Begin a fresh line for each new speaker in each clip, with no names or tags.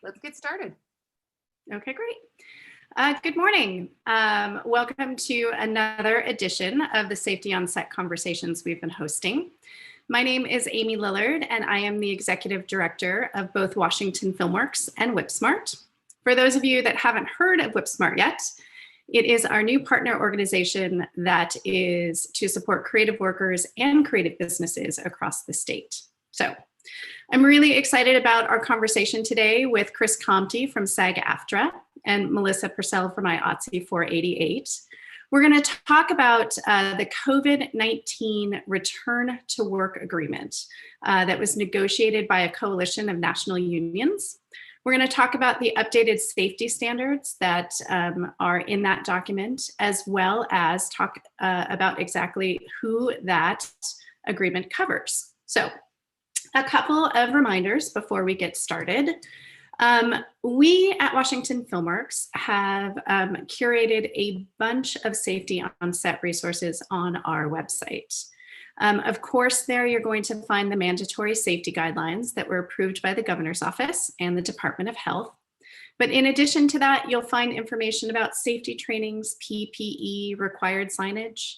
let's get started.
Okay, great. Good morning. Welcome to another edition of the Safety on Set conversations we've been hosting. My name is Amy Lillard, and I am the Executive Director of both Washington FilmWorks and WhipSmart. For those of you that haven't heard of WhipSmart yet, it is our new partner organization that is to support creative workers and creative businesses across the state. So I'm really excited about our conversation today with Chris Comte from SAG-AFTRA and Melissa Purcell from IATSE 488. We're going to talk about the COVID-19 Return to Work Agreement that was negotiated by a coalition of national unions. We're going to talk about the updated safety standards that are in that document, as well as talk about exactly who that agreement covers. So, a couple of reminders before we get started. We at Washington FilmWorks have curated a bunch of safety on set resources on our website. Of course, there you're going to find the mandatory safety guidelines that were approved by the Governor's Office and the Department of Health. But in addition to that, you'll find information about safety trainings, PPE, required signage.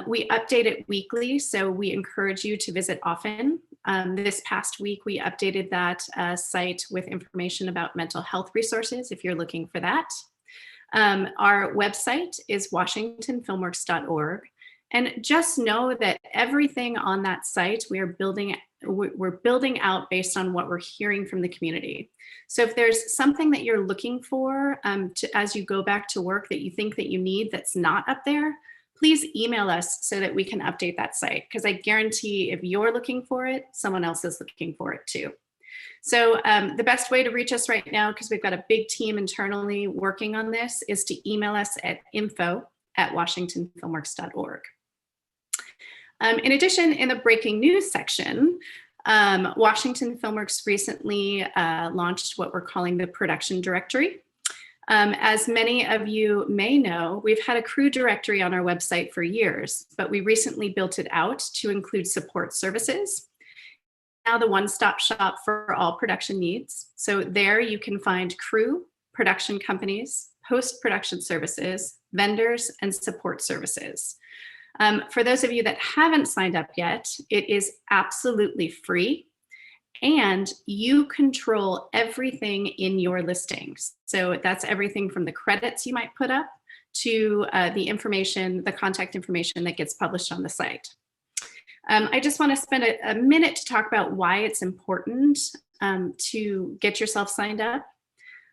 We update it weekly, so we encourage you to visit often. This past week, we updated that site with information about mental health resources if you're looking for that. Our website is washingtonfilmworks.org. And just know that everything on that site we're building out based on what we're hearing from the community. So if there's something that you're looking for as you go back to work that you think that you need that's not up there, please email us so that we can update that site, because I guarantee if you're looking for it, someone else is looking for it too. So the best way to reach us right now, because we've got a big team internally working on this, is to email us at info@washingtonfilmworks.org. In addition, in the breaking news section, Washington FilmWorks recently launched what we're calling the production directory. As many of you may know, we've had a crew directory on our website for years, but we recently built it out to include support services. Now the one-stop shop for all production needs. So there you can find crew, production companies, post-production services, vendors, and support services. For those of you that haven't signed up yet, it is absolutely free. And you control everything in your listings. So that's everything from the credits you might put up to the information, the contact information that gets published on the site. I just want to spend a minute to talk about why it's important to get yourself signed up.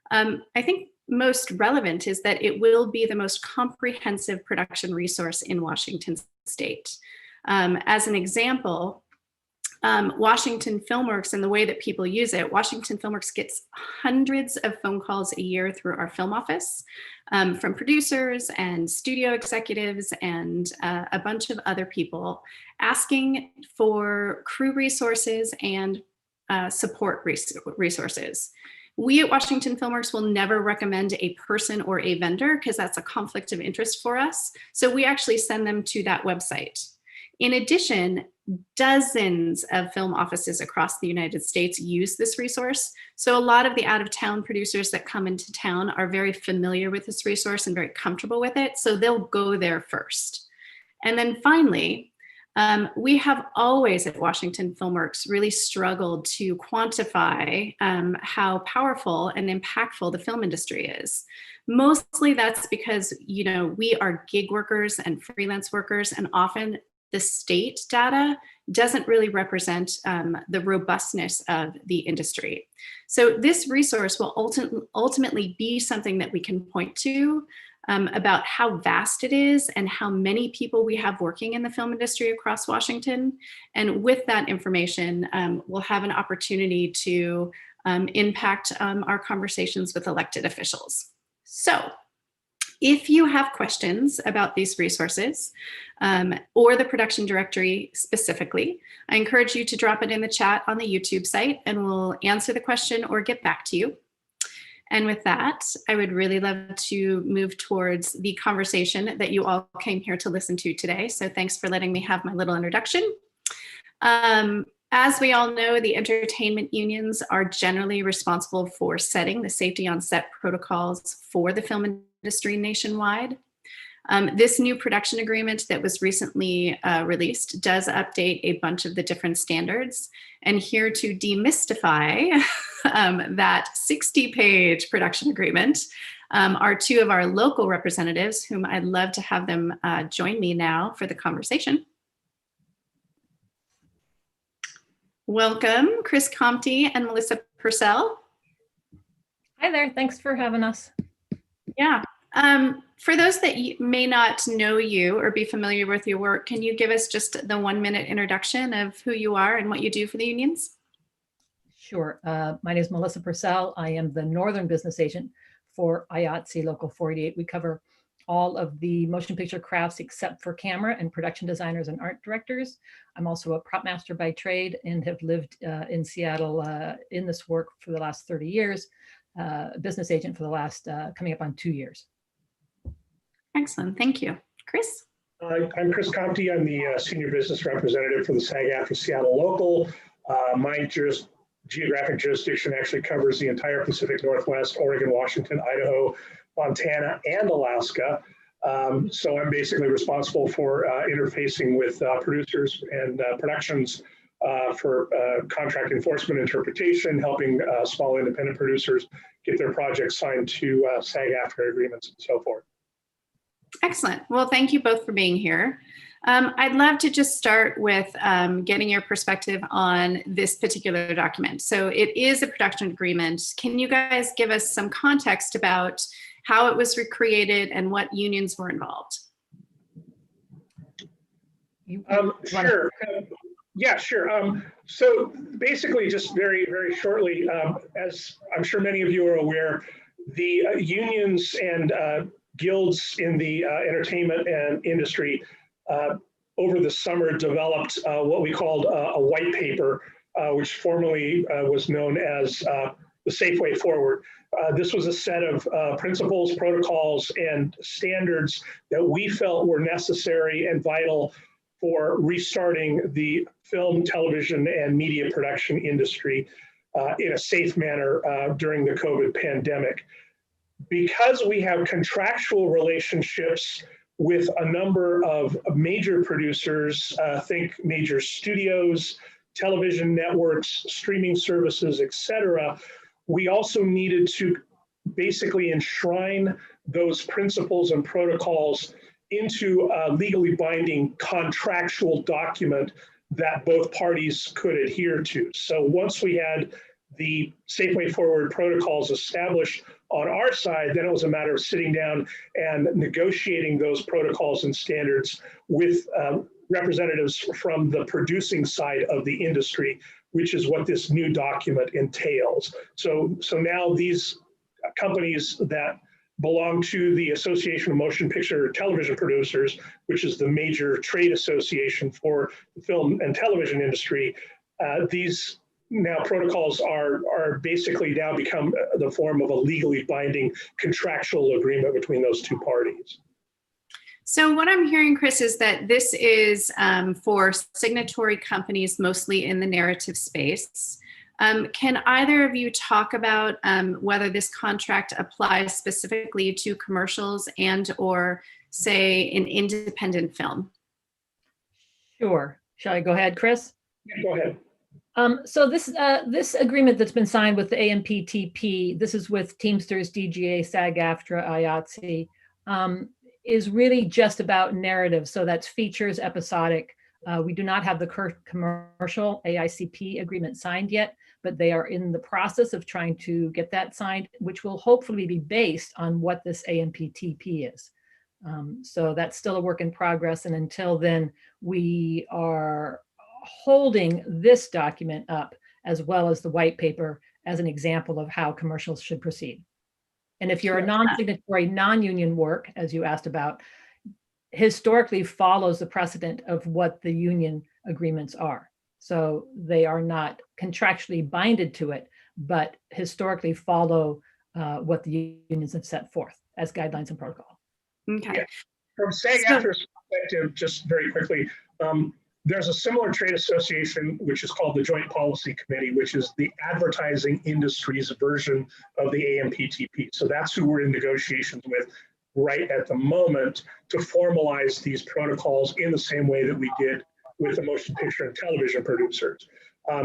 I think most relevant is that it will be the most comprehensive production resource in Washington State. As an example, Washington FilmWorks and the way that people use it, Washington FilmWorks gets hundreds of phone calls a year through our film office from producers and studio executives and a bunch of other people asking for crew resources and support resources. We at Washington FilmWorks will never recommend a person or a vendor because that's a conflict of interest for us. So we actually send them to that website. In addition, dozens of film offices across the United States use this resource. So a lot of the out-of-town producers that come into town are very familiar with this resource and very comfortable with it. So they'll go there first. And then finally, we have always at Washington FilmWorks really struggled to quantify how powerful and impactful the film industry is. Mostly that's because, we are gig workers and freelance workers, and often the state data doesn't really represent the robustness of the industry. So this resource will ultimately be something that we can point to about how vast it is and how many people we have working in the film industry across Washington. And with that information, we'll have an opportunity to impact our conversations with elected officials. So if you have questions about these resources or the production directory specifically, I encourage you to drop it in the chat on the YouTube site and we'll answer the question or get back to you. And with that, I would really love to move towards the conversation that you all came here to listen to today. So thanks for letting me have my little introduction. As we all know, the entertainment unions are generally responsible for setting the safety on set protocols for the film industry nationwide. This new production agreement that was recently released does update a bunch of the different standards. And here to demystify that 60-page production agreement are two of our local representatives, whom I'd love to have them join me now for the conversation. Welcome, Chris Compte and Melissa Purcell.
Hi there, thanks for having us.
Yeah. For those that may not know you or be familiar with your work, can you give us just the 1-minute introduction of who you are and what you do for the unions?
Sure. My name is Melissa Purcell. I am the Northern Business Agent for IATSE Local 488. We cover all of the motion picture crafts except for camera and production designers and art directors. I'm also a prop master by trade and have lived in Seattle in this work for the last 30 years, business agent for the last coming up on 2 years.
Excellent, thank you. Chris?
I'm Chris Compte. I'm the Senior Business Representative for the SAG-AFTRA Seattle Local. My geographic jurisdiction actually covers the entire Pacific Northwest, Oregon, Washington, Idaho, Montana, and Alaska. So I'm basically responsible for interfacing with producers and productions for contract enforcement interpretation, helping small independent producers get their projects signed to SAG-AFTRA agreements and so forth.
Excellent. Well, thank you both for being here. I'd love to just start with getting your perspective on this particular document. So it is a production agreement. Can you guys give us some context about how it was recreated and what unions were involved?
Sure. Yeah, sure. So basically, just very, very shortly, as I'm sure many of you are aware, the unions and guilds in the entertainment and industry over the summer developed what we called a white paper, which formerly was known as the Safe Way Forward. This was a set of principles, protocols, and standards that we felt were necessary and vital for restarting the film, television, and media production industry in a safe manner during the COVID pandemic. Because we have contractual relationships with a number of major producers, think major studios, television networks, streaming services, et cetera, we also needed to basically enshrine those principles and protocols into a legally binding contractual document that both parties could adhere to. So once we had the Safe Way Forward protocols established on our side, then it was a matter of sitting down and negotiating those protocols and standards with representatives from the producing side of the industry, which is what this new document entails. So now these companies that belong to the Association of Motion Picture Television Producers, which is the major trade association for the film and television industry, these now protocols are basically now become the form of a legally binding contractual agreement between those two parties.
So what I'm hearing, Chris, is that this is for signatory companies, mostly in the narrative space. Can either of you talk about whether this contract applies specifically to commercials and or, say, an independent film?
Sure. Shall I go ahead, Chris?
Yeah, go ahead.
So this agreement that's been signed with the AMPTP, this is with Teamsters, DGA, SAG-AFTRA, IATSE, is really just about narrative. So that's features, episodic. We do not have the commercial AICP agreement signed yet, but they are in the process of trying to get that signed, which will hopefully be based on what this AMPTP is. So that's still a work in progress. And until then, we are holding this document up as well as the white paper as an example of how commercials should proceed. And if you're a non-signatory, non-union work, as you asked about, historically follows the precedent of what the union agreements are. So they are not contractually binded to it, but historically follow what the unions have set forth as guidelines and protocol.
Okay.
Yeah. From SAG-AFTRA's perspective, just very quickly, There's a similar trade association, which is called the Joint Policy Committee, which is the advertising industry's version of the AMPTP. So that's who we're in negotiations with right at the moment to formalize these protocols in the same way that we did with the motion picture and television producers.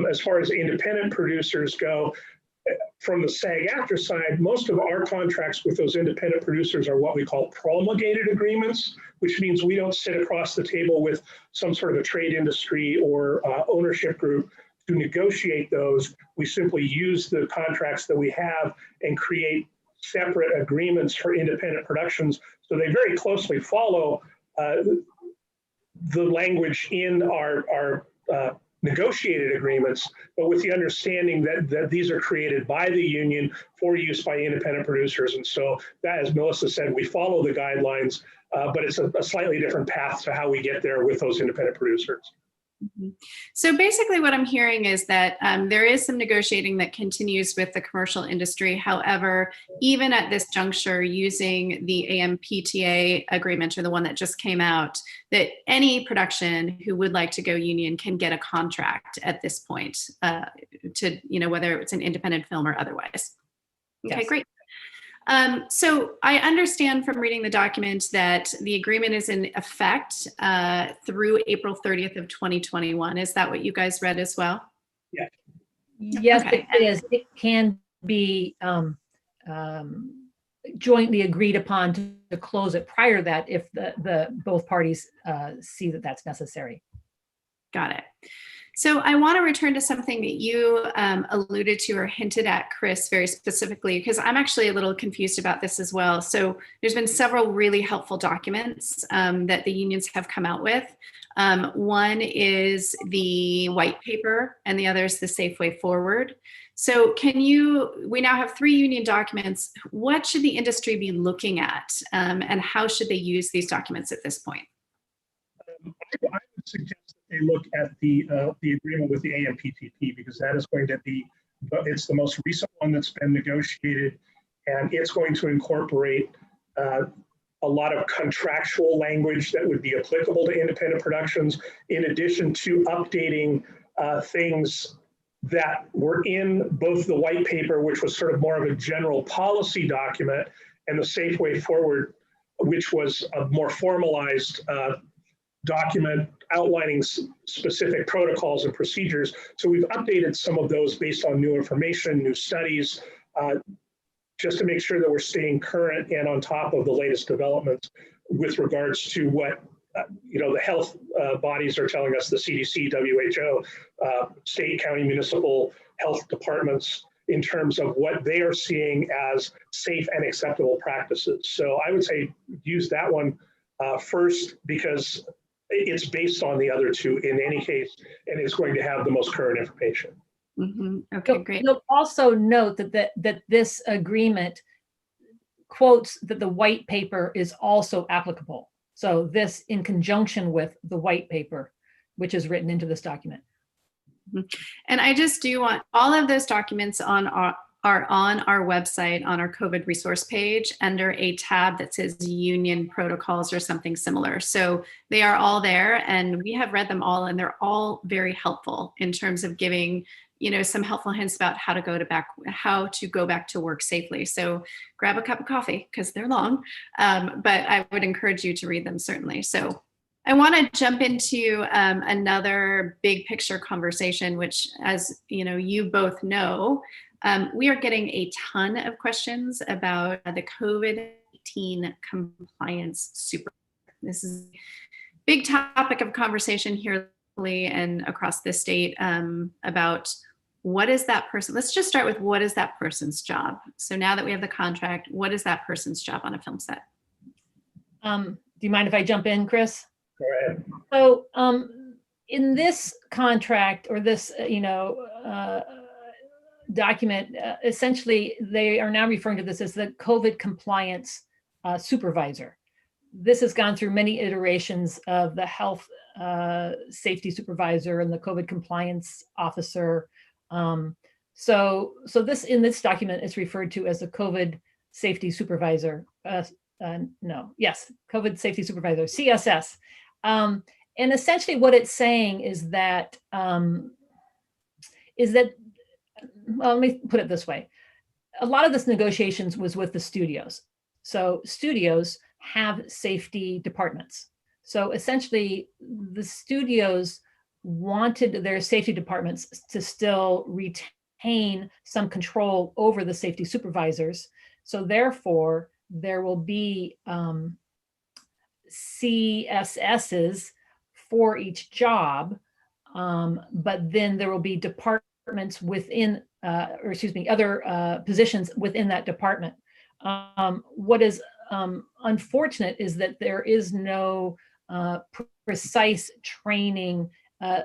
As far as independent producers go, from the SAG-AFTRA side, most of our contracts with those independent producers are what we call promulgated agreements, which means we don't sit across the table with some sort of a trade industry or ownership group to negotiate those. We simply use the contracts that we have and create separate agreements for independent productions. So they very closely follow the language in our negotiated agreements, but with the understanding that these are created by the union for use by independent producers. And so that, as Melissa said, we follow the guidelines, but it's a slightly different path to how we get there with those independent producers.
So basically what I'm hearing is that there is some negotiating that continues with the commercial industry. However, even at this juncture, using the AMPTA agreement, or the one that just came out, that any production who would like to go union can get a contract at this point to, whether it's an independent film or otherwise. Okay, yes. Great. So I understand from reading the document that the agreement is in effect through April 30th of 2021. Is that what you guys read as well?
Yeah.
Yes, okay. It is. It can be jointly agreed upon to close it prior to that if the both parties see that that's necessary.
Got it. So I want to return to something that you alluded to or hinted at, Chris, very specifically, because I'm actually a little confused about this as well. So there's been several really helpful documents that the unions have come out with. One is the white paper and the other is the Safe Way Forward. So we now have 3 union documents. What should the industry be looking at and how should they use these documents at this point?
I would suggest they look at the agreement with the AMPTP, because that is going to be, it's the most recent one that's been negotiated, and it's going to incorporate a lot of contractual language that would be applicable to independent productions, in addition to updating things that were in both the white paper, which was sort of more of a general policy document, and the Safe Way Forward, which was a more formalized document outlining specific protocols and procedures. So we've updated some of those based on new information, new studies, just to make sure that we're staying current and on top of the latest developments with regards to what the health bodies are telling us, the CDC, WHO, state, county, municipal health departments, in terms of what they are seeing as safe and acceptable practices. So I would say use that one first, because it's based on the other 2 in any case, and it's going to have the most current information.
Mm-hmm. Okay, great.
You'll also note that this agreement quotes that the white paper is also applicable. So this in conjunction with the white paper, which is written into this document.
Mm-hmm. And I just do want all of those documents are on our website, on our COVID resource page, under a tab that says union protocols or something similar. So they are all there, and we have read them all, and they're all very helpful in terms of giving, some helpful hints about how to go back to work safely. So grab a cup of coffee, because they're long, but I would encourage you to read them, certainly. So I want to jump into another big picture conversation, which, as you both know, we are getting a ton of questions about the COVID-19 compliance super. This is a big topic of conversation here locally and across the state about what is that person. Let's just start with what is that person's job. So now that we have the contract, what is that person's job on a film set?
Do you mind if I jump in, Chris?
Go ahead.
So in this contract, or this, document, essentially they are now referring to this as the COVID compliance supervisor. This has gone through many iterations of the health safety supervisor and the COVID compliance officer. So this, in this document, is referred to as the COVID safety supervisor. COVID safety supervisor, CSS. And essentially what it's saying is that, well, let me put it this way. A lot of this negotiations was with the studios. So studios have safety departments. So essentially the studios wanted their safety departments to still retain some control over the safety supervisors. So therefore there will be CSSs for each job, but then there will be departments within, or excuse me, other positions within that department. What is unfortunate is that there is no precise training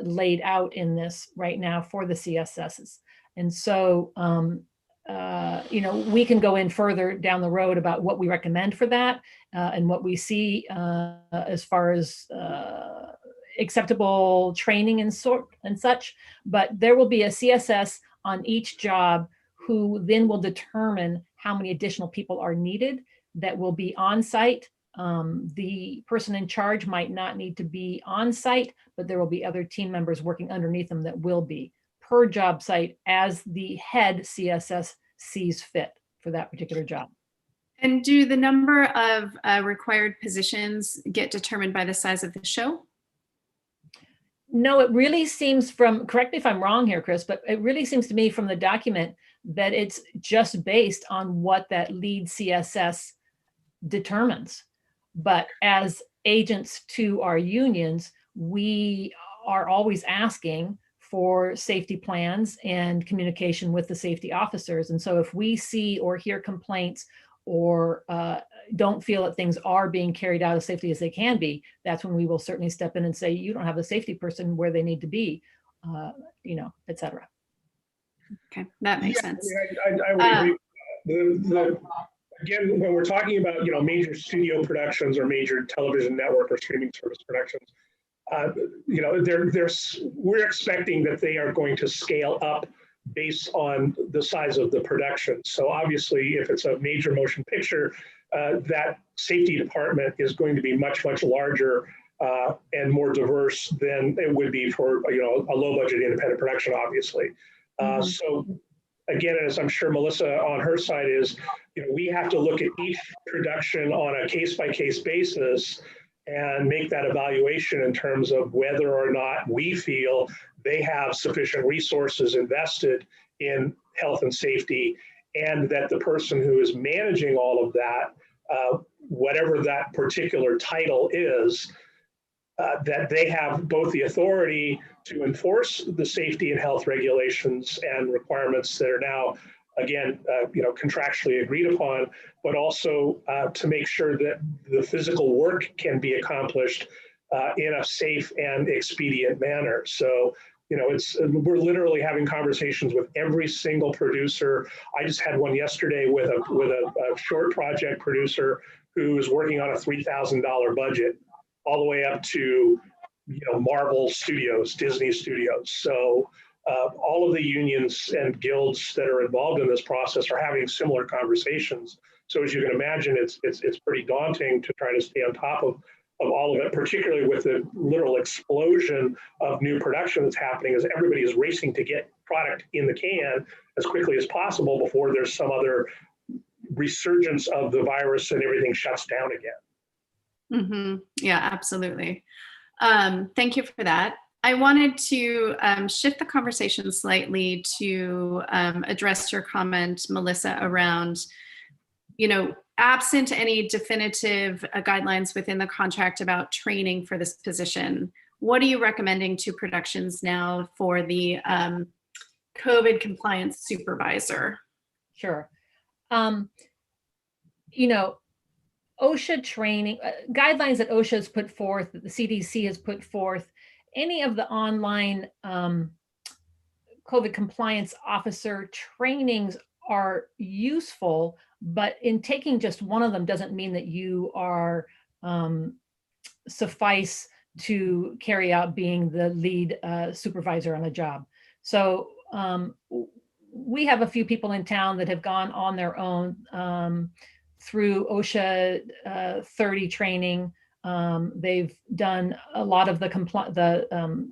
laid out in this right now for the CSSs. And so, you know, we can go in further down the road about what we recommend for that and what we see as far as acceptable training and such, but there will be a CSS on each job who then will determine how many additional people are needed that will be on site. The person in charge might not need to be on site, but there will be other team members working underneath them that will be per job site as the head CSS sees fit for that particular job.
And do the number of required positions get determined by the size of the show?
No, it really seems from, correct me if I'm wrong here, Chris, but it really seems to me from the document that it's just based on what that lead CSS determines. But as agents to our unions, we are always asking for safety plans and communication with the safety officers. And so if we see or hear complaints or don't feel that things are being carried out as safely as they can be, that's when we will certainly step in and say, you don't have the safety person where they need to be, you know, et cetera.
Okay, that makes sense.
I would agree. Again, when we're talking about, you know, major studio productions or major television network or streaming service productions, you know, we're expecting that they are going to scale up based on the size of the production. So obviously, if it's a major motion picture, that safety department is going to be much, much larger and more diverse than it would be for, you know, a low budget independent production, obviously. So again, as I'm sure Melissa on her side is, you know, we have to look at each production on a case-by-case basis and make that evaluation in terms of whether or not we feel they have sufficient resources invested in health and safety, and that the person who is managing all of that, whatever that particular title is, that they have both the authority to enforce the safety and health regulations and requirements that are now, again, you know, contractually agreed upon, but also to make sure that the physical work can be accomplished in a safe and expedient manner. So, you know, we're literally having conversations with every single producer. I just had one yesterday with a short project producer who is working on a $3,000 budget, all the way up to, you know, Marvel Studios, Disney Studios. So all of the unions and guilds that are involved in this process are having similar conversations. So as you can imagine, it's pretty daunting to try to stay on top of all of it, particularly with the literal explosion of new production that's happening as everybody is racing to get product in the can as quickly as possible before there's some other resurgence of the virus and everything shuts down again.
Mm-hmm. Yeah, absolutely. Thank you for that. I wanted to shift the conversation slightly to address your comment, Melissa, around, you know, absent any definitive guidelines within the contract about training for this position, what are you recommending to productions now for the COVID compliance supervisor?
Sure. You know, OSHA training, guidelines that OSHA has put forth, that the CDC has put forth, any of the online COVID compliance officer trainings are useful, but in taking just one of them doesn't mean that you are suffice to carry out being the lead supervisor on a job. So we have a few people in town that have gone on their own through OSHA 30 training, They've done a lot of the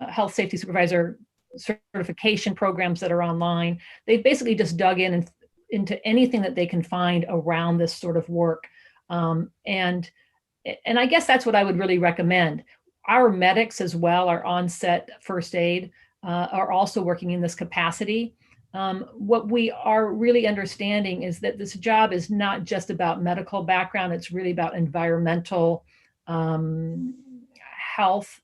health safety supervisor certification programs that are online. They've basically just dug in into anything that they can find around this sort of work. And I guess that's what I would really recommend. Our medics as well, our on-set first aid, are also working in this capacity. What we are really understanding is that this job is not just about medical background, it's really about environmental health.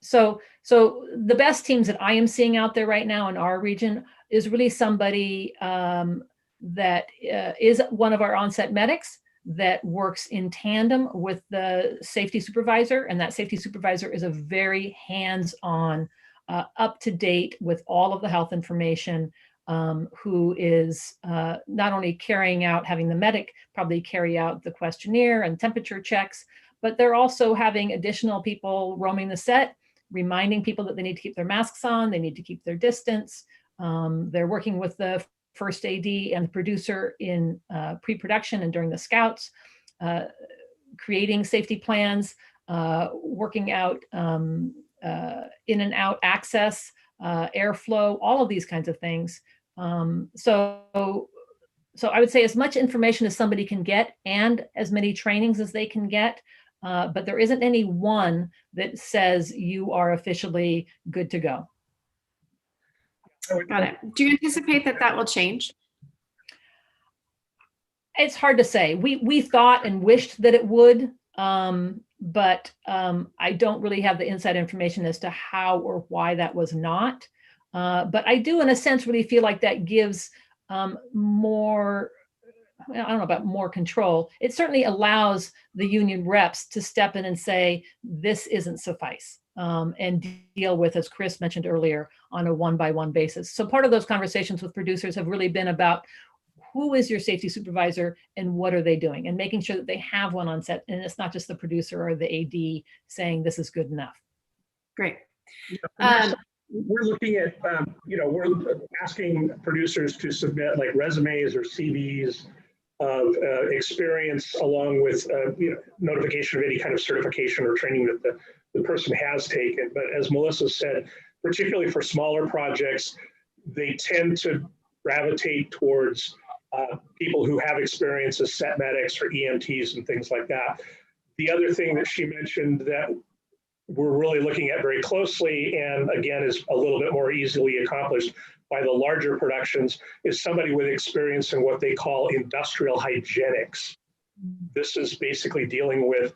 So the best teams that I am seeing out there right now in our region is really somebody that is one of our on-set medics that works in tandem with the safety supervisor, and that safety supervisor is a very hands-on, up to date with all of the health information, who is not only having the medic probably carry out the questionnaire and temperature checks, but they're also having additional people roaming the set, reminding people that they need to keep their masks on, they need to keep their distance. They're working with the first AD and the producer in pre-production and during the scouts, creating safety plans, working out in and out access, airflow, all of these kinds of things. So I would say as much information as somebody can get and as many trainings as they can get, but there isn't any one that says you are officially good to go.
Got it. Do you anticipate that that will change?
It's hard to say. We thought and wished that it would, but I don't really have the inside information as to how or why that was not. But I do, in a sense, really feel like that gives more, I don't know about more control. It certainly allows the union reps to step in and say, this isn't suffice, and deal with, as Chris mentioned earlier, on a one-by-one basis. So part of those conversations with producers have really been about who is your safety supervisor and what are they doing, and making sure that they have one on set, and it's not just the producer or the AD saying this is good enough.
Great.
We're looking at, we're asking producers to submit like resumes or CVs of experience, along with notification of any kind of certification or training that the person has taken. But as Melissa said, particularly for smaller projects, they tend to gravitate towards people who have experience as set medics or EMTs and things like that. The other thing that she mentioned that we're really looking at very closely, and again is a little bit more easily accomplished by the larger productions, is somebody with experience in what they call industrial hygienics. This is basically dealing with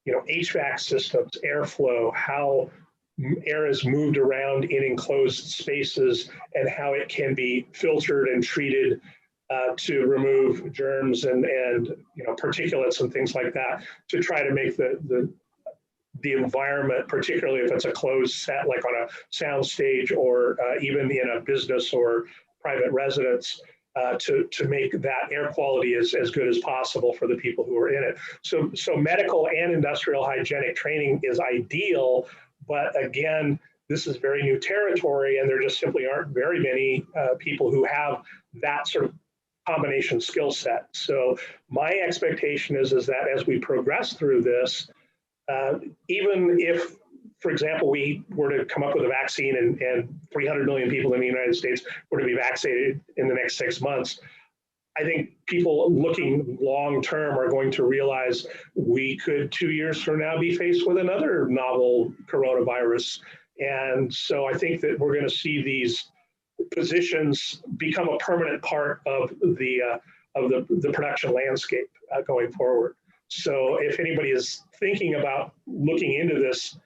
HVAC systems, airflow, how air is moved around in enclosed spaces, and how it can be filtered and treated to remove germs and particulates and things like that, to try to make the environment, particularly if it's a closed set, like on a sound stage or even in a business or private residence, to make that air quality as good as possible for the people who are in it. So medical and industrial hygienic training is ideal, but again, this is very new territory, and there just simply aren't very many people who have that sort of combination skill set. So my expectation is that as we progress through this, even if, for example, we were to come up with a vaccine and 300 million people in the United States were to be vaccinated in the next 6 months, I think people looking long term are going to realize we could 2 years from now be faced with another novel coronavirus. And so I think that we're going to see these positions become a permanent part of the production landscape going forward. So if anybody is thinking about looking into this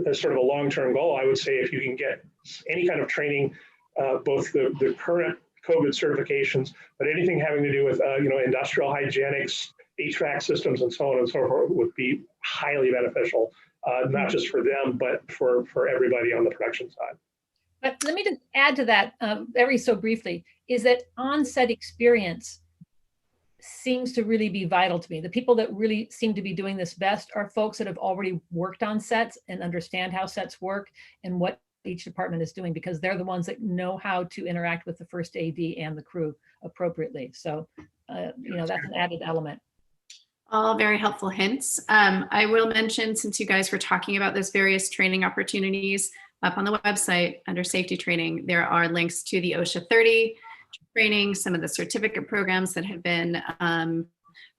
as sort of a long-term goal, I would say if you can get any kind of training, both the current COVID certifications, but anything having to do with industrial hygienics, HVAC systems, and so on and so forth, would be highly beneficial, not just for them, but for everybody on the production side.
But let me just add to that very so briefly, is that on-set experience seems to really be vital to me. The people that really seem to be doing this best are folks that have already worked on sets and understand how sets work and what each department is doing, because they're the ones that know how to interact with the first AD and the crew appropriately. So, that's an added element.
All very helpful hints. I will mention, since you guys were talking about those various training opportunities, up on the website under safety training, there are links to the OSHA 30 training, some of the certificate programs that have been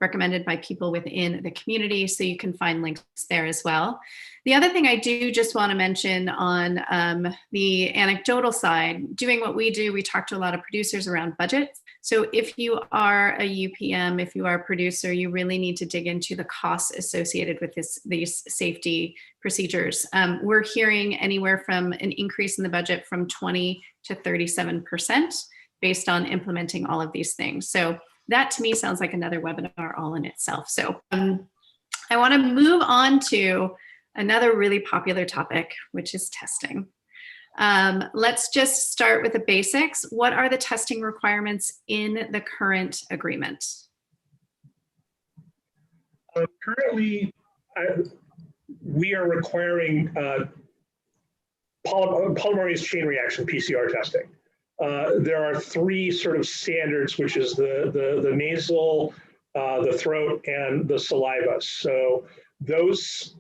recommended by people within the community. So you can find links there as well. The other thing I do just want to mention on the anecdotal side, doing what we do, we talk to a lot of producers around budget. So if you are a UPM, if you are a producer, you really need to dig into the costs associated with these safety procedures. We're hearing anywhere from an increase in the budget from 20 to 37% based on implementing all of these things. So that to me sounds like another webinar all in itself. So I want to move on to another really popular topic, which is testing. Let's just start with the basics. What are the testing requirements in the current agreement?
Currently, we are requiring polymerase chain reaction PCR testing. There are three sort of standards, which is the nasal, the throat, and the saliva. So those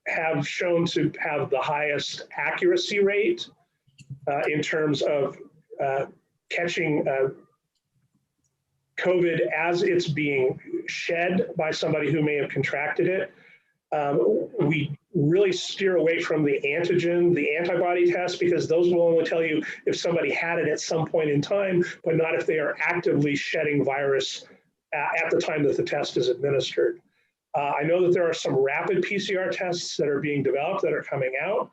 have shown to have the highest accuracy rate in terms of catching COVID as it's being shed by somebody who may have contracted it. We really steer away from the antigen, the antibody test, because those will only tell you if somebody had it at some point in time, but not if they are actively shedding virus at the time that the test is administered. I know that there are some rapid PCR tests that are being developed that are coming out.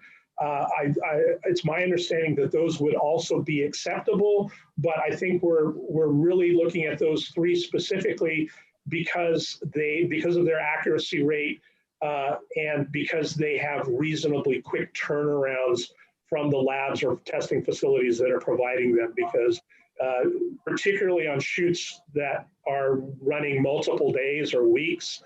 It's my understanding that those would also be acceptable, but I think we're really looking at those three specifically because of their accuracy rate and because they have reasonably quick turnarounds from the labs or testing facilities that are providing them. Because particularly on shoots that are running multiple days or weeks,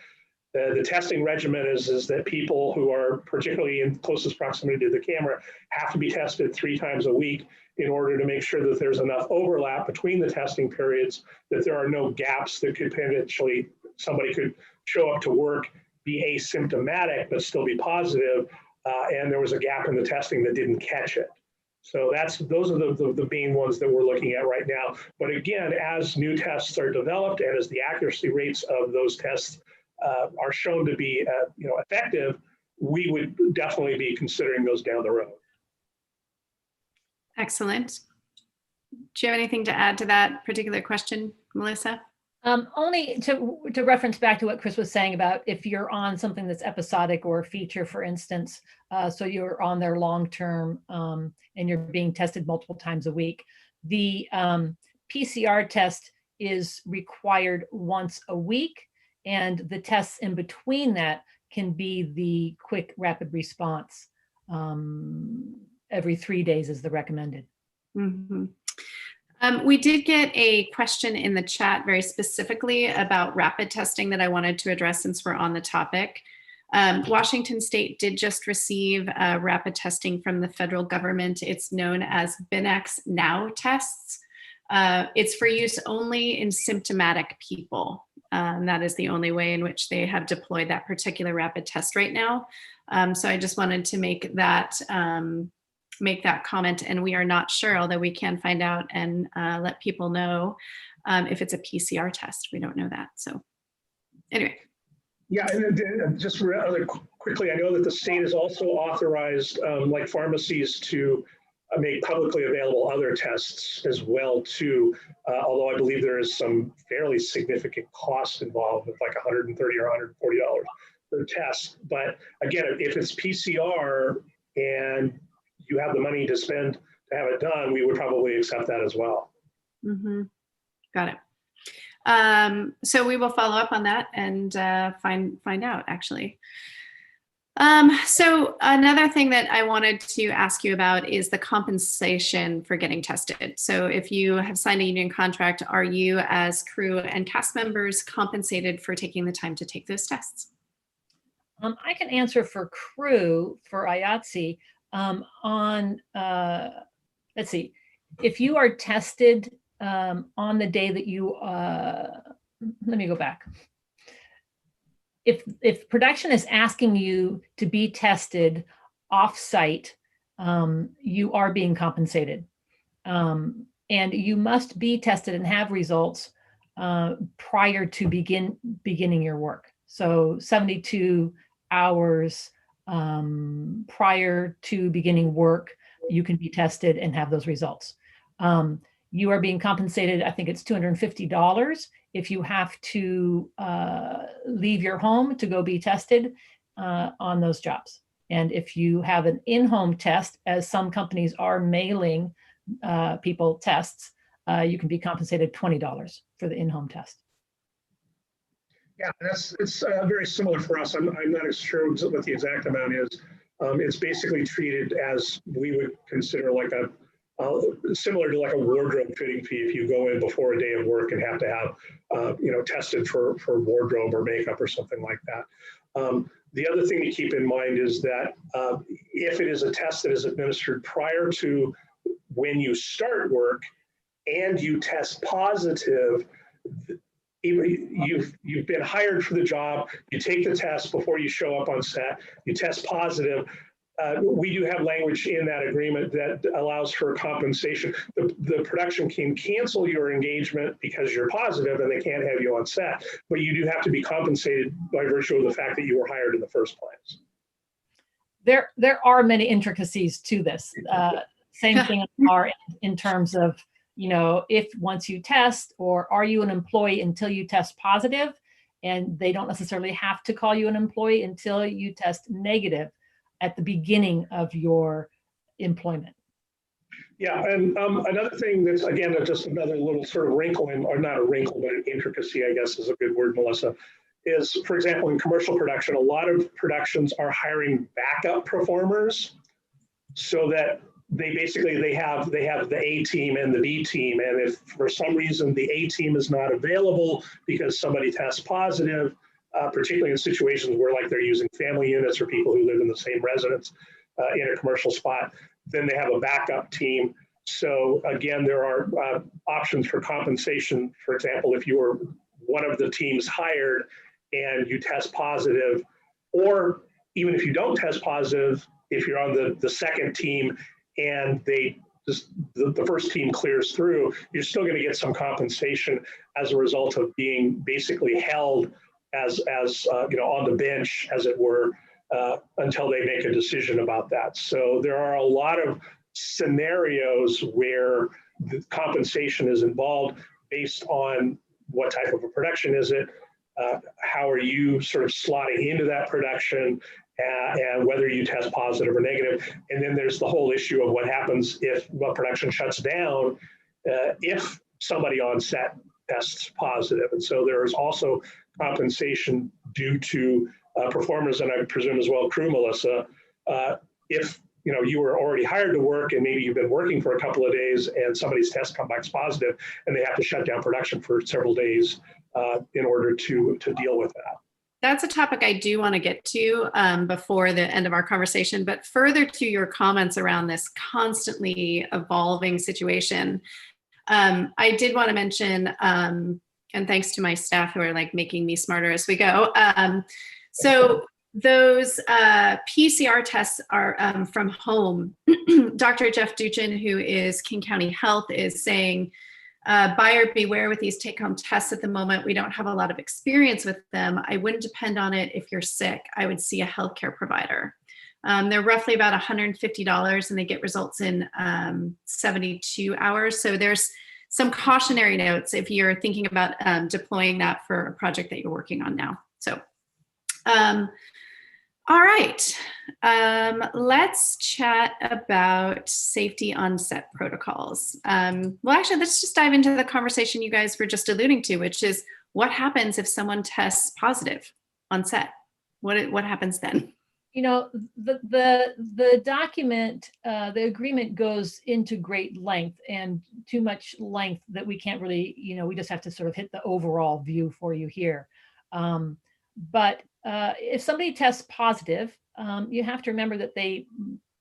the testing regimen is that people who are particularly in closest proximity to the camera have to be tested 3 times a week in order to make sure that there's enough overlap between the testing periods, that there are no gaps that could potentially, somebody could show up to work, be asymptomatic, but still be positive, and there was a gap in the testing that didn't catch it. So those are the main ones that we're looking at right now. But again, as new tests are developed and as the accuracy rates of those tests are shown to be effective, we would definitely be considering those down the road.
Excellent. Do you have anything to add to that particular question, Melissa?
Only to reference back to what Chris was saying about if you're on something that's episodic or a feature, for instance, so you're on there long-term and you're being tested multiple times a week, the PCR test is required once a week, and the tests in between that can be the quick rapid response. Every 3 days is the recommended.
Mm-hmm. We did get a question in the chat very specifically about rapid testing that I wanted to address since we're on the topic. Washington State did just receive rapid testing from the federal government. It's known as BINEX Now tests. It's for use only in symptomatic people. That is the only way in which they have deployed that particular rapid test right now. So I just wanted to make that comment, and we are not sure, although we can find out and let people know if it's a PCR test. We don't know that. So anyway.
Yeah, and just rather quickly, I know that the state has also authorized like pharmacies to make publicly available other tests as well too, although I believe there is some fairly significant cost involved with like $130 or $140 per test. But again, if it's PCR and you have the money to spend to have it done, we would probably accept that as well.
Mm-hmm. Got it. So we will follow up on that and find out actually. So another thing that I wanted to ask you about is the compensation for getting tested. So if you have signed a union contract, are you as crew and cast members compensated for taking the time to take those tests?
I can answer for crew for IATSE. Let's see, if you are tested on the day that you, let me go back. if production is asking you to be tested off-site, you are being compensated. And you must be tested and have results prior to beginning your work. So 72 hours prior to beginning work, you can be tested and have those results. You are being compensated, I think it's $250 if you have to leave your home to go be tested on those jobs. And if you have an in-home test, as some companies are mailing people tests, you can be compensated $20 for the in-home test.
Yeah, it's very similar for us. I'm not sure what the exact amount is. It's basically treated as we would consider like a similar to like a wardrobe fitting fee if you go in before a day of work and have to have tested for wardrobe or makeup or something like that. The other thing to keep in mind is that if it is a test that is administered prior to when you start work and you test positive, you've been hired for the job, you take the test before you show up on set, you test positive. We do have language in that agreement that allows for compensation. The production can cancel your engagement because you're positive and they can't have you on set, but you do have to be compensated by virtue of the fact that you were hired in the first place.
There are many intricacies to this. Same thing in terms of, if once you test, or are you an employee until you test positive, and they don't necessarily have to call you an employee until you test negative at the beginning of your employment.
Yeah, and another thing that's, again, just another little sort of wrinkle, or not a wrinkle, but an intricacy, I guess is a good word, Melissa, is, for example, in commercial production, a lot of productions are hiring backup performers so that they have the A team and the B team. And if for some reason the A team is not available because somebody tests positive, particularly in situations where like they're using family units or people who live in the same residence in a commercial spot, then they have a backup team. So again, there are options for compensation. For example, if you were one of the teams hired and you test positive, or even if you don't test positive, if you're on the second team and the first team clears through, you're still going to get some compensation as a result of being basically held as on the bench, as it were, until they make a decision about that. So there are a lot of scenarios where the compensation is involved based on what type of a production is it, how are you sort of slotting into that production, and whether you test positive or negative. And then there's the whole issue of what happens if production shuts down, if somebody on set tests positive. And so there is also compensation due to performers, and I presume as well crew, Melissa, if you were already hired to work and maybe you've been working for a couple of days and somebody's test comes back positive and they have to shut down production for several days in order to deal with that.
That's a topic I do want to get to before the end of our conversation, but further to your comments around this constantly evolving situation, I did want to mention, and thanks to my staff who are like making me smarter as we go. So those PCR tests are from home. Dr. Jeff Duchin, who is King County Health, is saying, buyer beware with these take-home tests at the moment. We don't have a lot of experience with them. I wouldn't depend on it if you're sick. I would see a healthcare provider. They're roughly about $150 and they get results in 72 hours. So there's some cautionary notes if you're thinking about deploying that for a project that you're working on now. So, all right, let's chat about safety on set protocols. Well, actually, let's just dive into the conversation you guys were just alluding to, which is what happens if someone tests positive on set? What happens then?
The document, the agreement goes into great length, and too much length that we can't really, we just have to sort of hit the overall view for you here. But if somebody tests positive, you have to remember that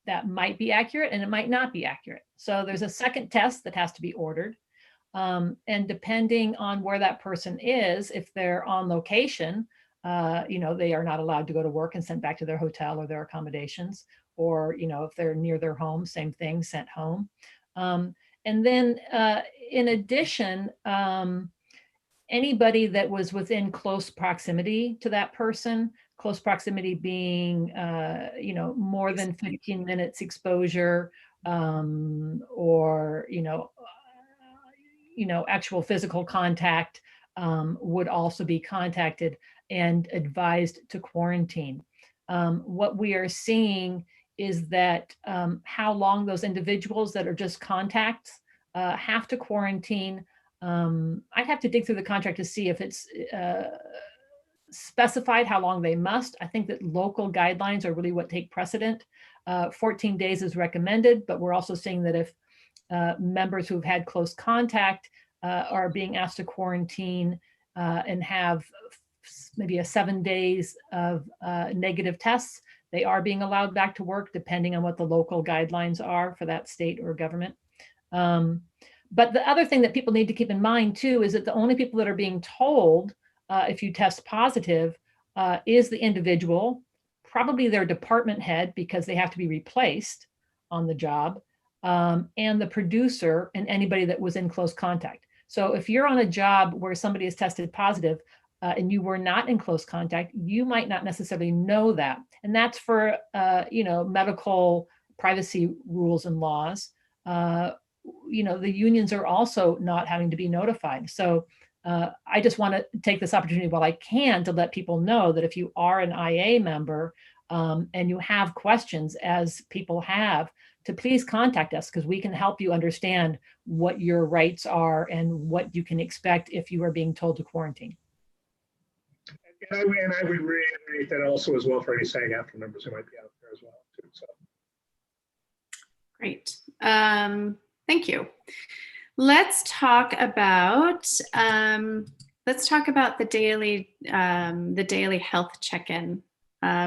that might be accurate and it might not be accurate. So there's a second test that has to be ordered. And depending on where that person is, if they're on location, they are not allowed to go to work and sent back to their hotel or their accommodations, or, if they're near their home, same thing, sent home. And then in addition, anybody that was within close proximity to that person, close proximity being, more than 15 minutes exposure, or, actual physical contact, would also be contacted and advised to quarantine. What we are seeing is that how long those individuals that are just contacts have to quarantine. I'd have to dig through the contract to see if it's specified how long they must. I think that local guidelines are really what take precedent. 14 days is recommended, but we're also seeing that if members who've had close contact are being asked to quarantine and have maybe 7 days of negative tests, they are being allowed back to work, depending on what the local guidelines are for that state or government. But the other thing that people need to keep in mind too is that the only people that are being told if you test positive is the individual, probably their department head, because they have to be replaced on the job, and the producer and anybody that was in close contact. So if you're on a job where somebody is tested positive and you were not in close contact, you might not necessarily know that. And that's for, medical privacy rules and laws. The unions are also not having to be notified. So I just want to take this opportunity while I can to let people know that if you are an IA member and you have questions, as people have, to please contact us, because we can help you understand what your rights are and what you can expect if you are being told to quarantine.
And I would reiterate that also as well for any SAG-AFTRA members who might be out there as well too. So. Great.
Thank you. Let's talk about the daily health check-in,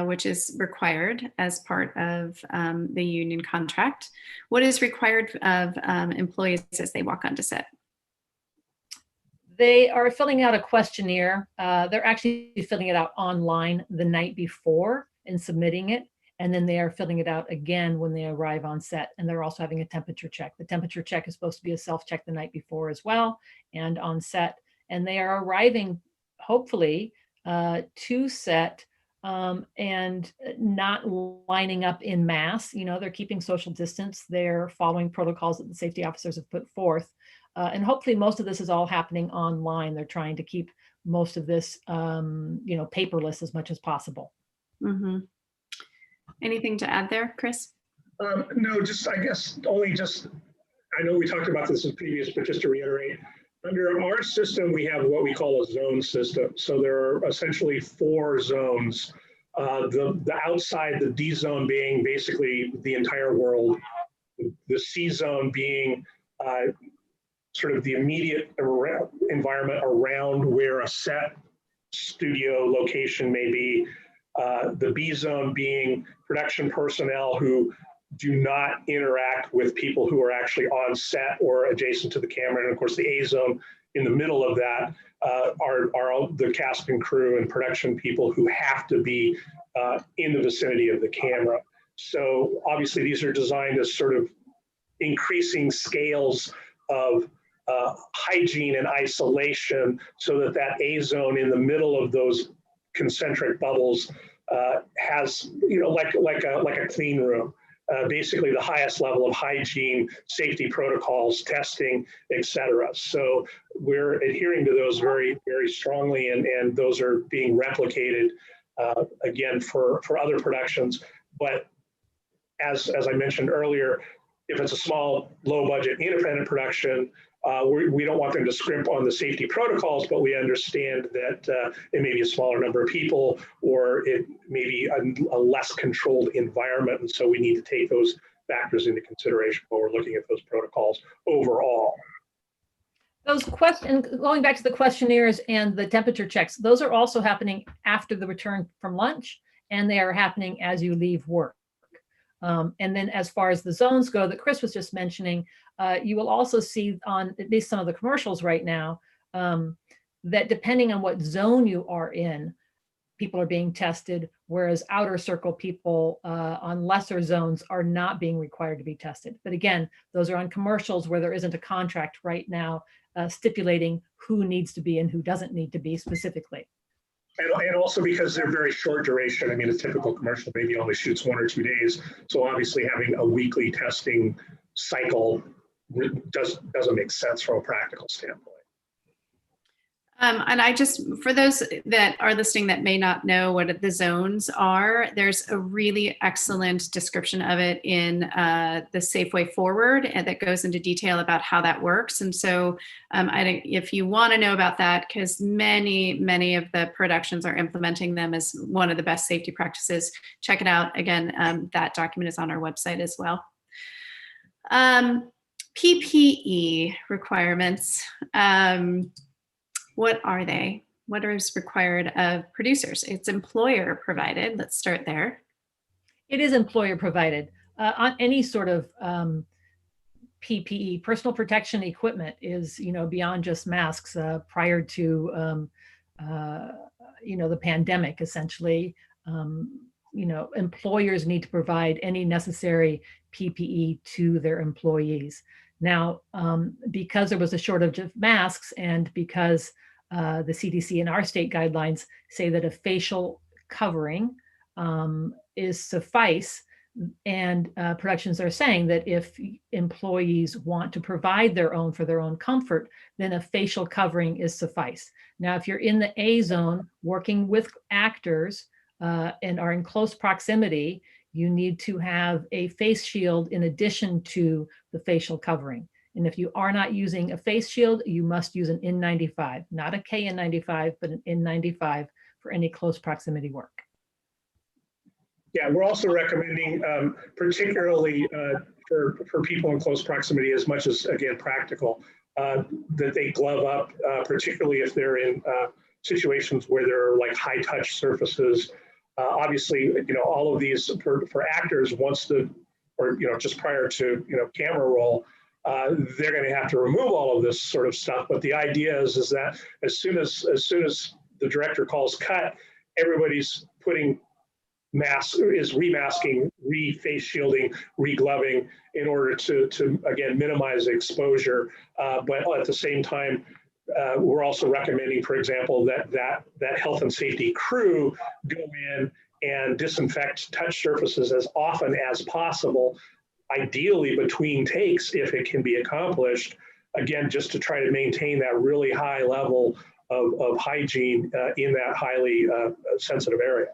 which is required as part of the union contract. What is required of employees as they walk onto set?
They are filling out a questionnaire. They're actually filling it out online the night before and submitting it. And then they are filling it out again when they arrive on set. And they're also having a temperature check. The temperature check is supposed to be a self-check the night before as well, and on set. And they are arriving, hopefully, to set and not lining up in mass. They're keeping social distance. They're following protocols that the safety officers have put forth. And hopefully most of this is all happening online. They're trying to keep most of this, paperless as much as possible.
Mm-hmm. Anything to add there, Chris?
No, I know we talked about this in previous, but just to reiterate, under our system, we have what we call a zone system. So there are essentially 4 zones. The outside, the D zone being basically the entire world, the C zone being sort of the immediate environment around where a set studio location may be. The B zone being production personnel who do not interact with people who are actually on set or adjacent to the camera. And of course, the A zone in the middle of that are the cast and crew and production people who have to be in the vicinity of the camera. So obviously these are designed as sort of increasing scales of hygiene and isolation, so that A zone in the middle of those concentric bubbles has, like a clean room. Basically the highest level of hygiene, safety protocols, testing, etc. So we're adhering to those very, very strongly, and those are being replicated again for other productions. But as I mentioned earlier, if it's a small, low budget, independent production, we don't want them to scrimp on the safety protocols, but we understand that it may be a smaller number of people, or it may be a less controlled environment. And so we need to take those factors into consideration while we're looking at those protocols overall.
Those questions, going back to the questionnaires and the temperature checks, those are also happening after the return from lunch, and they are happening as you leave work. And then as far as the zones go that Chris was just mentioning, you will also see on at least some of the commercials right now that depending on what zone you are in, people are being tested, whereas outer circle people on lesser zones are not being required to be tested. But again, those are on commercials where there isn't a contract right now stipulating who needs to be and who doesn't need to be specifically.
And also because they're very short duration. I mean, a typical commercial maybe only shoots 1 or 2 days. So obviously having a weekly testing cycle doesn't make sense from a practical standpoint.
And I just, for those that are listening that may not know what the zones are, there's a really excellent description of it in the Safe Way Forward, and that goes into detail about how that works. And so I think if you want to know about that, because many of the productions are implementing them as one of the best safety practices, check it out. Again, that document is on our website as well. PPE requirements. What are they? What is required of producers? It's employer provided. Let's start there.
It is employer provided. On any sort of PPE, personal protection equipment is, beyond just masks. Prior to, the pandemic, essentially, employers need to provide any necessary PPE to their employees. Now, because there was a shortage of masks and because the CDC and our state guidelines say that a facial covering is suffice, and productions are saying that if employees want to provide their own for their own comfort, then a facial covering is suffice. Now, if you're in the A zone working with actors and are in close proximity, you need to have a face shield in addition to the facial covering. And if you are not using a face shield, you must use an N95, not a KN95, but an N95 for any close proximity work.
Yeah, we're also recommending, particularly for people in close proximity, as much as, again, practical, that they glove up, particularly if they're in situations where there are like high touch surfaces. Obviously, all of these for actors, just prior to, camera roll, they're going to have to remove all of this sort of stuff. But the idea is that as soon as the director calls cut, everybody's putting remasking, re-face shielding, re-gloving in order to again, minimize exposure. But at the same time, we're also recommending, for example, that health and safety crew go in and disinfect touch surfaces as often as possible, ideally between takes if it can be accomplished, again, just to try to maintain that really high level of hygiene in that highly sensitive area.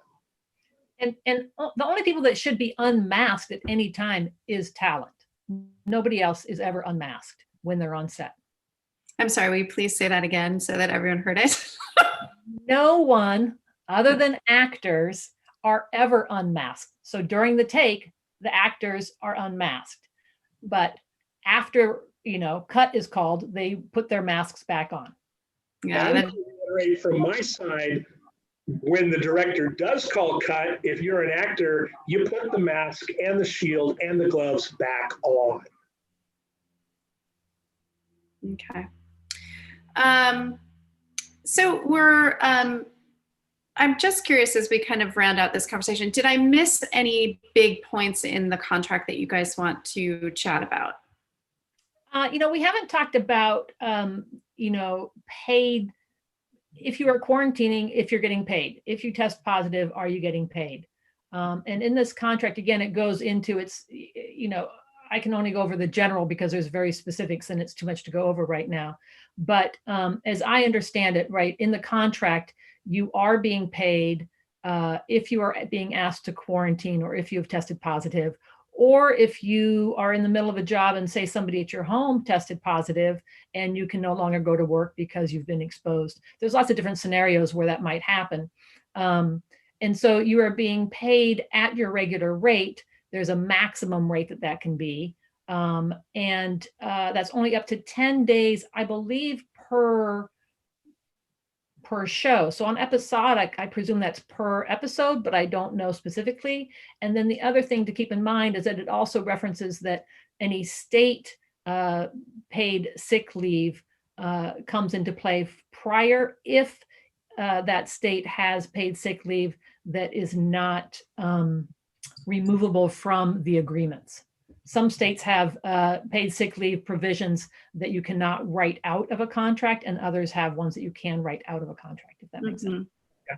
And the only people that should be unmasked at any time is talent. Nobody else is ever unmasked when they're on set.
I'm sorry, will you please say that again so that everyone heard it?
No one other than actors are ever unmasked. So during the take, the actors are unmasked. But after, cut is called, they put their masks back on.
Yeah.
From my side, when the director does call cut, if you're an actor, you put the mask and the shield and the gloves back on.
Okay. So I'm just curious as we kind of round out this conversation, did I miss any big points in the contract that you guys want to chat about?
We haven't talked about, paid. If you are quarantining, if you're getting paid, if you test positive, are you getting paid? And in this contract, again, it goes into I can only go over the general because there's very specifics and it's too much to go over right now. But as I understand it, right, in the contract, you are being paid if you are being asked to quarantine or if you have tested positive, or if you are in the middle of a job and say somebody at your home tested positive and you can no longer go to work because you've been exposed. There's lots of different scenarios where that might happen. And so you are being paid at your regular rate. There's a maximum rate that can be. And that's only up to 10 days, I believe, per show. So on episodic, I presume that's per episode, but I don't know specifically. And then the other thing to keep in mind is that it also references that any state paid sick leave comes into play prior if that state has paid sick leave that is not removable from the agreements. Some states have paid sick leave provisions that you cannot write out of a contract, and others have ones that you can write out of a contract, if that makes sense.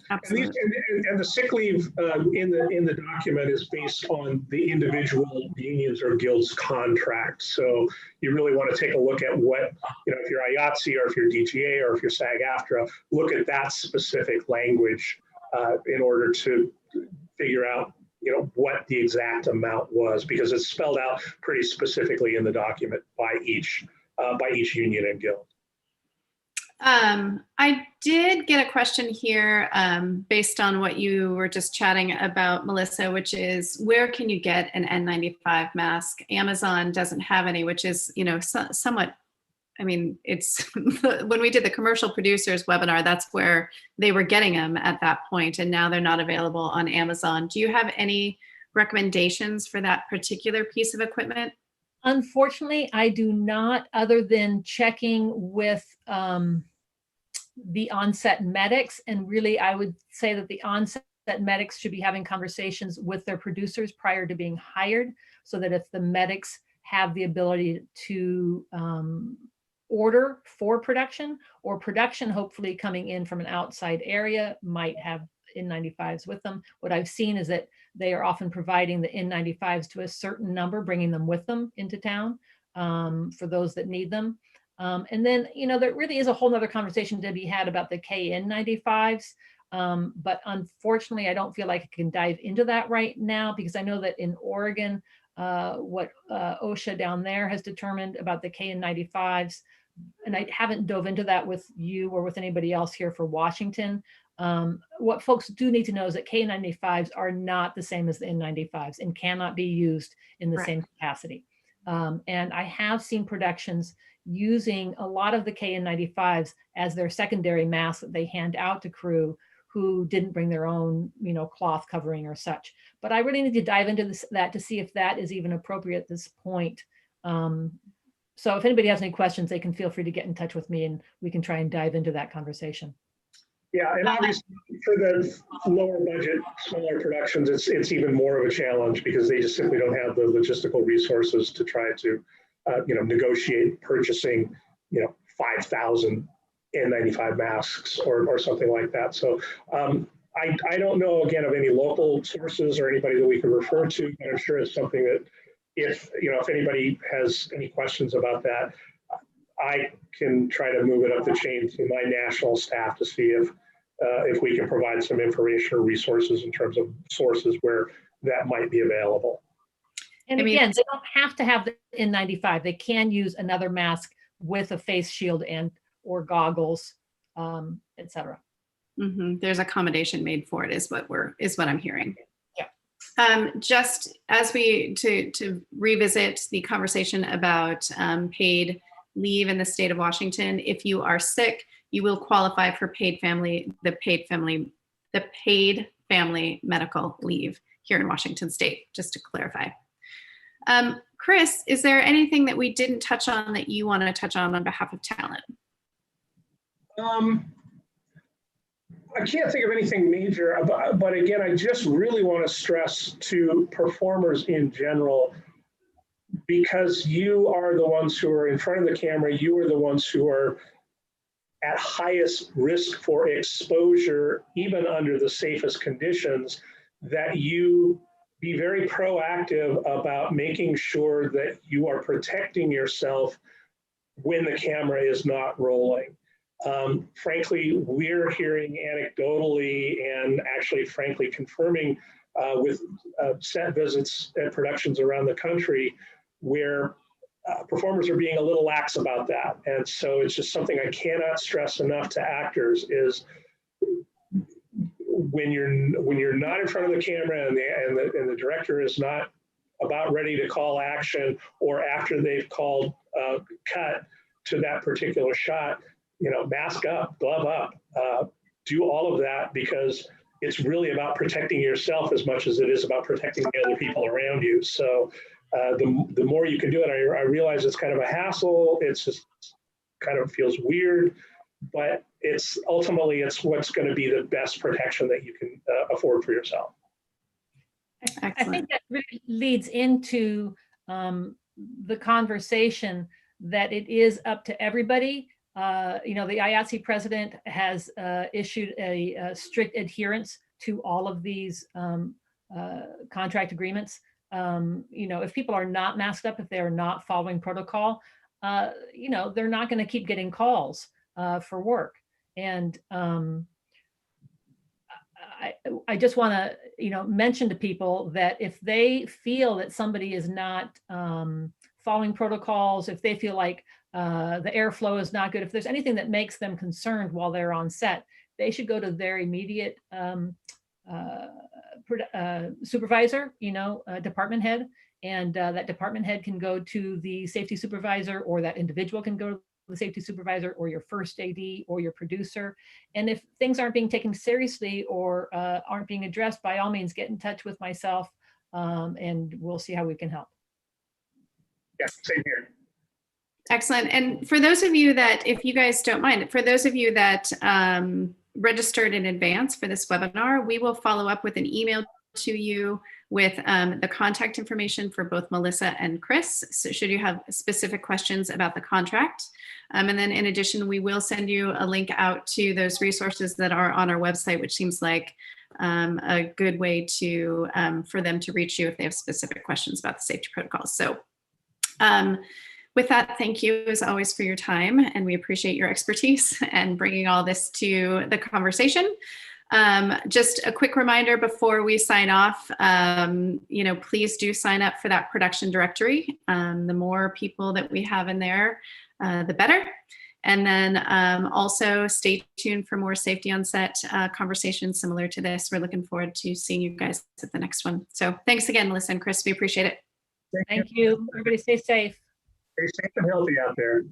Absolutely. And the sick leave in the document is based on the individual unions or guilds contract. So you really want to take a look at what, if you're IATSE or if you're DGA or if you're SAG-AFTRA, look at that specific language in order to figure out, what the exact amount was, because it's spelled out pretty specifically in the document by each union and guild.
I did get a question here based on what you were just chatting about, Melissa, which is where can you get an N95 mask? Amazon doesn't have any, which is, somewhat, it's when we did the commercial producers webinar, that's where they were getting them at that point, and now they're not available on Amazon. Do you have any recommendations for that particular piece of equipment?
Unfortunately, I do not, other than checking with the onset medics. And really, I would say that the onset medics should be having conversations with their producers prior to being hired, so that if the medics have the ability to order for production, or production hopefully coming in from an outside area might have N95s with them. What I've seen is that they are often providing the N95s to a certain number, bringing them with them into town for those that need them. And then, there really is a whole nother conversation to be had about the KN95s. But unfortunately, I don't feel like I can dive into that right now, because I know that in Oregon, what OSHA down there has determined about the KN95s, and I haven't dove into that with you or with anybody else here for Washington. What folks do need to know is that KN95s are not the same as the N95s and cannot be used in the same capacity. And I have seen productions using a lot of the KN95s as their secondary mask that they hand out to crew who didn't bring their own, cloth covering or such. But I really need to dive into that to see if that is even appropriate at this point. So if anybody has any questions, they can feel free to get in touch with me and we can try and dive into that conversation.
Yeah, and obviously for the lower budget, smaller productions, it's even more of a challenge because they just simply don't have the logistical resources to try to, negotiate purchasing, 5,000 N95 masks or something like that. So I don't know, again, of any local sources or anybody that we can refer to, but I'm sure it's something that if anybody has any questions about that, I can try to move it up the chain to my national staff to see if we can provide some information or resources in terms of sources where that might be available.
And again, they don't have to have the N95. They can use another mask with a face shield and or goggles, etc.
There's accommodation made for it, is what I'm hearing.
Yeah.
Just as to revisit the conversation about paid leave in the state of Washington, if you are sick, you will qualify for paid family medical leave here in Washington state, just to clarify. Chris, is there anything that we didn't touch on that you want to touch on behalf of talent?
I can't think of anything major, but again, I just really want to stress to performers in general, because you are the ones who are in front of the camera, you are the ones who are at highest risk for exposure, even under the safest conditions, that you be very proactive about making sure that you are protecting yourself when the camera is not rolling. Frankly, we're hearing anecdotally and actually, frankly, confirming with set visits and productions around the country where performers are being a little lax about that. And so it's just something I cannot stress enough to actors is when you're not in front of the camera and the director is not about ready to call action, or after they've called cut to that particular shot, mask up, glove up, do all of that, because it's really about protecting yourself as much as it is about protecting the other people around you. So the more you can do it, I realize it's kind of a hassle. It's just kind of feels weird. but it's ultimately what's going to be the best protection that you can afford for yourself.
I think that really leads into the conversation that it is up to everybody. You know, the IATSE president has issued a strict adherence to all of these contract agreements. You know, if people are not masked up, if they are not following protocol, you know, they're not going to keep getting calls for work. And I just want to, you know, mention to people that if they feel that somebody is not following protocols, if they feel like the airflow is not good, if there's anything that makes them concerned while they're on set, they should go to their immediate supervisor, you know, department head, and that department head can go to the safety supervisor, or that individual can go to the safety supervisor, or your first AD, or your producer. And if things aren't being taken seriously or aren't being addressed, by all means, get in touch with myself, and we'll see how we can help.
Yeah, same here.
Excellent. And for those of you that, if you guys don't mind, for those of you that registered in advance for this webinar, we will follow up with an email to you with the contact information for both Melissa and Chris, so should you have specific questions about the contract. And then in addition, we will send you a link out to those resources that are on our website, which seems like a good way to for them to reach you if they have specific questions about the safety protocols. So with that, thank you as always for your time, and we appreciate your expertise and bringing all this to the conversation. Just a quick reminder before we sign off, you know, please do sign up for that production directory. The more people that we have in there, the better. And then also stay tuned for more safety on set conversations similar to this. We're looking forward to seeing you guys at the next one. So thanks again, Melissa and Chris. We appreciate it.
Thank you. Everybody stay safe.
Stay safe and healthy out there.